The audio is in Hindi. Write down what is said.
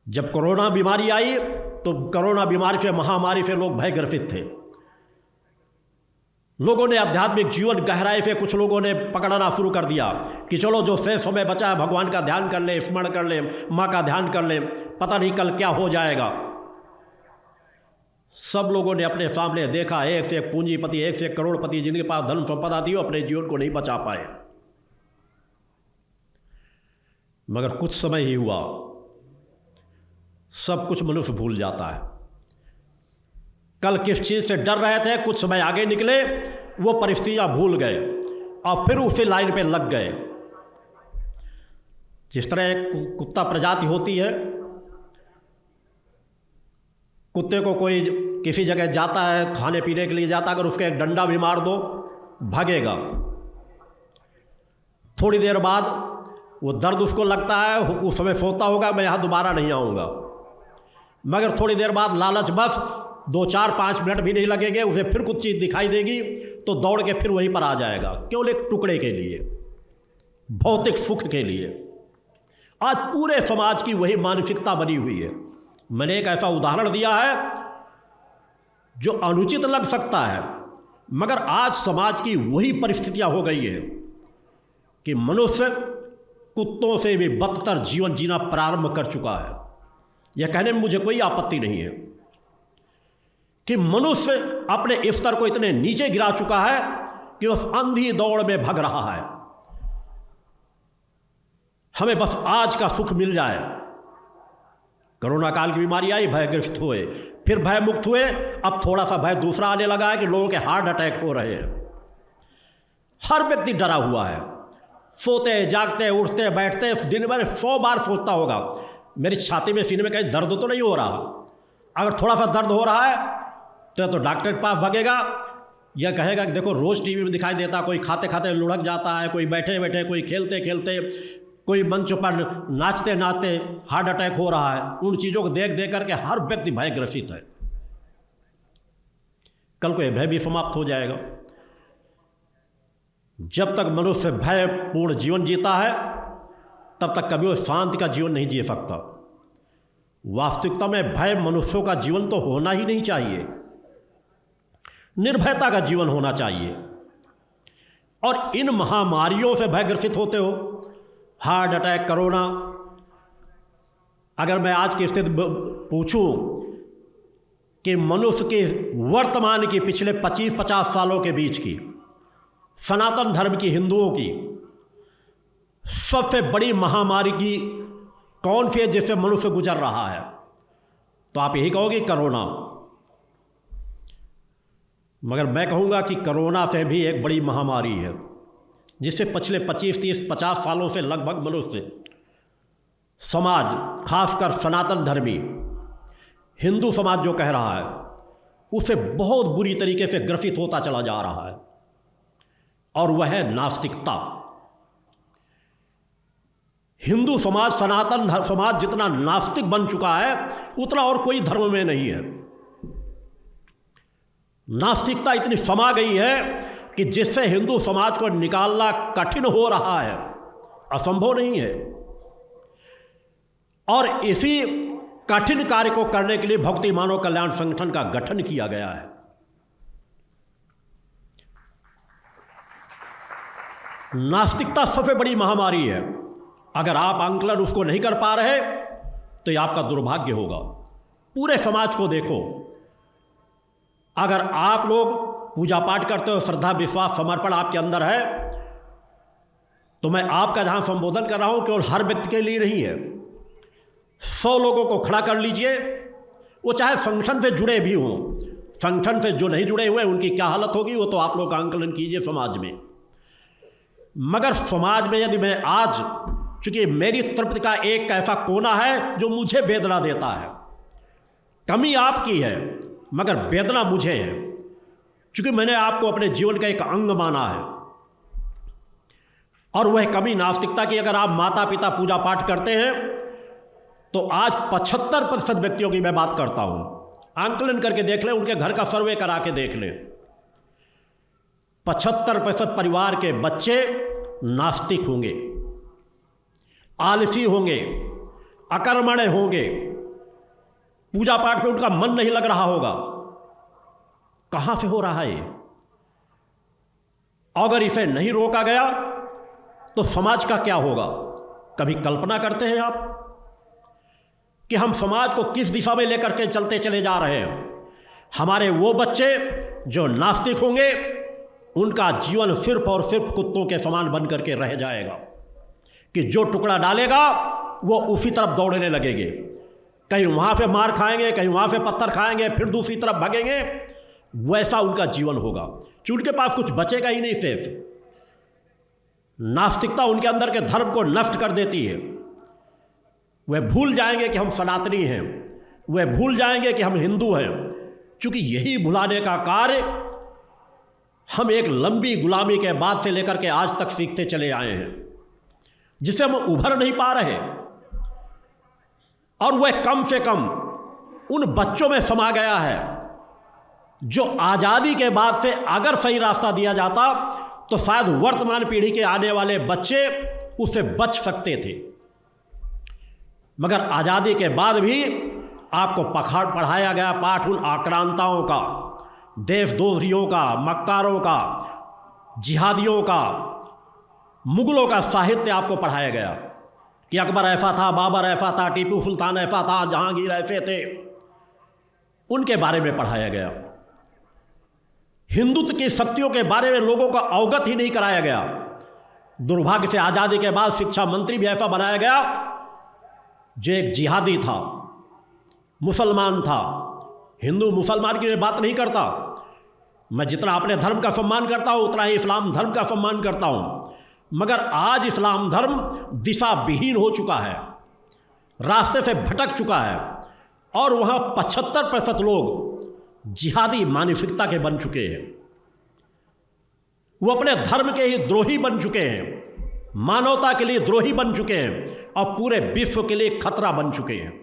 जब कोरोना बीमारी आई तो कोरोना बीमारी से, महामारी से लोग भयग्रसित थे। लोगों ने आध्यात्मिक जीवन गहराई से, कुछ लोगों ने पकड़ना शुरू कर दिया कि चलो जो शेष समय बचा है भगवान का ध्यान कर ले, स्मरण कर ले, माँ का ध्यान कर ले, पता नहीं कल क्या हो जाएगा। सब लोगों ने अपने सामने देखा, एक से एक पूंजीपति, एक से एक करोड़पति जिनके पास धन संपदा थी, अपने जीवन को नहीं बचा पाए। मगर कुछ समय ही हुआ, सब कुछ मनुष्य भूल जाता है। कल किस चीज़ से डर रहे थे, कुछ समय आगे निकले, वो परिस्थितियां भूल गए और फिर उसी लाइन पे लग गए। जिस तरह एक कुत्ता प्रजाति होती है, कुत्ते को कोई किसी जगह जाता है, खाने पीने के लिए जाता है, अगर उसके एक डंडा भी मार दो भागेगा। थोड़ी देर बाद वो दर्द उसको लगता है, उस समय सोचता होगा मैं यहाँ दोबारा नहीं आऊँगा। मगर थोड़ी देर बाद लालच बस 2, 4, 5 मिनट भी नहीं लगेंगे, उसे फिर कुछ चीज़ दिखाई देगी तो दौड़ के फिर वहीं पर आ जाएगा, केवल एक टुकड़े के लिए, भौतिक सुख के लिए। आज पूरे समाज की वही मानसिकता बनी हुई है। मैंने एक ऐसा उदाहरण दिया है जो अनुचित लग सकता है, मगर आज समाज की वही परिस्थितियां हो गई है कि मनुष्य कुत्तों से भी बदतर जीवन जीना प्रारंभ कर चुका है। यह कहने में मुझे कोई आपत्ति नहीं है कि मनुष्य अपने स्तर को इतने नीचे गिरा चुका है कि बस अंधी दौड़ में भग रहा है। हमें बस आज का सुख मिल जाए। कोरोना काल की बीमारी आई, भयग्रस्त हुए, फिर भय मुक्त हुए, अब थोड़ा सा भय दूसरा आने लगा है कि लोगों के हार्ट अटैक हो रहे हैं। हर व्यक्ति डरा हुआ है, सोते जागते उठते बैठते दिन भर 100 बार सोचता होगा मेरी छाती में, सीने में कहीं दर्द तो नहीं हो रहा। अगर थोड़ा सा दर्द हो रहा है तो डॉक्टर के पास भागेगा, यह कहेगा कि देखो रोज़ टीवी में दिखाई देता, कोई खाते खाते लुढ़क जाता है, कोई बैठे बैठे, कोई खेलते खेलते, कोई मंच पर नाचते नाचते हार्ट अटैक हो रहा है। उन चीज़ों को देख देख करके हर व्यक्ति भयग्रसित है। कल को यह भय भी समाप्त हो जाएगा। जब तक मनुष्य भयपूर्ण जीवन जीता है तब तक कभी वो शांति का जीवन नहीं जी सकता। वास्तविकता में भय मनुष्यों का जीवन तो होना ही नहीं चाहिए, निर्भयता का जीवन होना चाहिए। और इन महामारियों से भयग्रसित होते हो, हार्ट अटैक, कोरोना। अगर मैं आज की स्थिति पूछूं कि मनुष्य के वर्तमान की पिछले 25-50 सालों के बीच की, सनातन धर्म की, हिंदुओं की सबसे बड़ी महामारी की कौन सी है जिससे मनुष्य गुजर रहा है, तो आप यही कहोगे कोरोना। मगर मैं कहूँगा कि कोरोना से भी एक बड़ी महामारी है जिससे पिछले 25, 30, 50 सालों से लगभग मनुष्य समाज, खासकर सनातन धर्मी हिंदू समाज जो कह रहा है, उसे बहुत बुरी तरीके से ग्रसित होता चला जा रहा है। और वह है नास्तिकता। हिंदू समाज, सनातन समाज जितना नास्तिक बन चुका है उतना और कोई धर्म में नहीं है। नास्तिकता इतनी समा गई है कि जिससे हिंदू समाज को निकालना कठिन हो रहा है, असंभव नहीं है। और इसी कठिन कार्य को करने के लिए भक्ति मानव कल्याण संगठन का गठन किया गया है। नास्तिकता सबसे बड़ी महामारी है। अगर आप आंकलन उसको नहीं कर पा रहे तो यह आपका दुर्भाग्य होगा। पूरे समाज को देखो, अगर आप लोग पूजा पाठ करते हो, श्रद्धा विश्वास समर्पण आपके अंदर है, तो मैं आपका जहां संबोधन कर रहा हूं केवल हर व्यक्ति के लिए नहीं है। 100 लोगों को खड़ा कर लीजिए, वो चाहे संगठन से जुड़े भी हों, संगठन से जो नहीं जुड़े हुए उनकी क्या हालत होगी वो तो आप लोग आंकलन कीजिए समाज में। मगर समाज में यदि मैं आज, चूंकि मेरी तृप्ति का एक ऐसा कोना है जो मुझे वेदना देता है, कमी आपकी है मगर वेदना मुझे है, क्योंकि मैंने आपको अपने जीवन का एक अंग माना है। और वह कमी नास्तिकता की, अगर आप माता पिता पूजा पाठ करते हैं तो आज 75% व्यक्तियों की मैं बात करता हूं, आंकलन करके देख लें, उनके घर का सर्वे करा के देख लें, 75% परिवार के बच्चे नास्तिक होंगे, आलसी होंगे, अकर्मण्य होंगे, पूजा पाठ में उनका मन नहीं लग रहा होगा। कहां से हो रहा है ये? अगर इसे नहीं रोका गया तो समाज का क्या होगा? कभी कल्पना करते हैं आप कि हम समाज को किस दिशा में लेकर के चलते चले जा रहे हैं? हमारे वो बच्चे जो नास्तिक होंगे, उनका जीवन सिर्फ और सिर्फ कुत्तों के समान बन करके रह जाएगा कि जो टुकड़ा डालेगा वो उसी तरफ दौड़ने लगेंगे। कहीं वहाँ से मार खाएंगे, कहीं वहाँ से पत्थर खाएंगे, फिर दूसरी तरफ भागेंगे। वैसा उनका जीवन होगा कि उनके पास कुछ बचेगा ही नहीं शेष। नास्तिकता उनके अंदर के धर्म को नष्ट कर देती है। वह भूल जाएंगे कि हम सनातनी हैं, वह भूल जाएंगे कि हम हिंदू हैं, क्योंकि यही भुलाने का कार्य हम एक लंबी गुलामी के बाद से लेकर के आज तक सीखते चले आए हैं, जिससे हम उभर नहीं पा रहे। और वह कम से कम उन बच्चों में समा गया है जो आज़ादी के बाद से अगर सही रास्ता दिया जाता तो शायद वर्तमान पीढ़ी के आने वाले बच्चे उससे बच सकते थे। मगर आज़ादी के बाद भी आपको पढ़ाया गया पाठ उन आक्रांताओं का, देशद्रोहियों का, मक्कारों का, जिहादियों का, मुगलों का साहित्य आपको पढ़ाया गया कि अकबर ऐसा था, बाबर ऐसा था, टीपू सुल्तान ऐसा था, जहांगीर ऐसे थे। उनके बारे में पढ़ाया गया। हिंदुत्व की शक्तियों के बारे में लोगों को अवगत ही नहीं कराया गया। दुर्भाग्य से आज़ादी के बाद शिक्षा मंत्री भी ऐसा बनाया गया जो एक जिहादी था, मुसलमान था। हिंदू मुसलमान की मैं बात नहीं करता, मैं जितना अपने धर्म का सम्मान करता हूँ उतना ही इस्लाम धर्म का सम्मान करता हूँ। मगर आज इस्लाम धर्म दिशा विहीन हो चुका है, रास्ते से भटक चुका है और वहाँ 75% लोग जिहादी मानसिकता के बन चुके हैं। वो अपने धर्म के ही द्रोही बन चुके हैं, मानवता के लिए द्रोही बन चुके हैं और पूरे विश्व के लिए खतरा बन चुके हैं।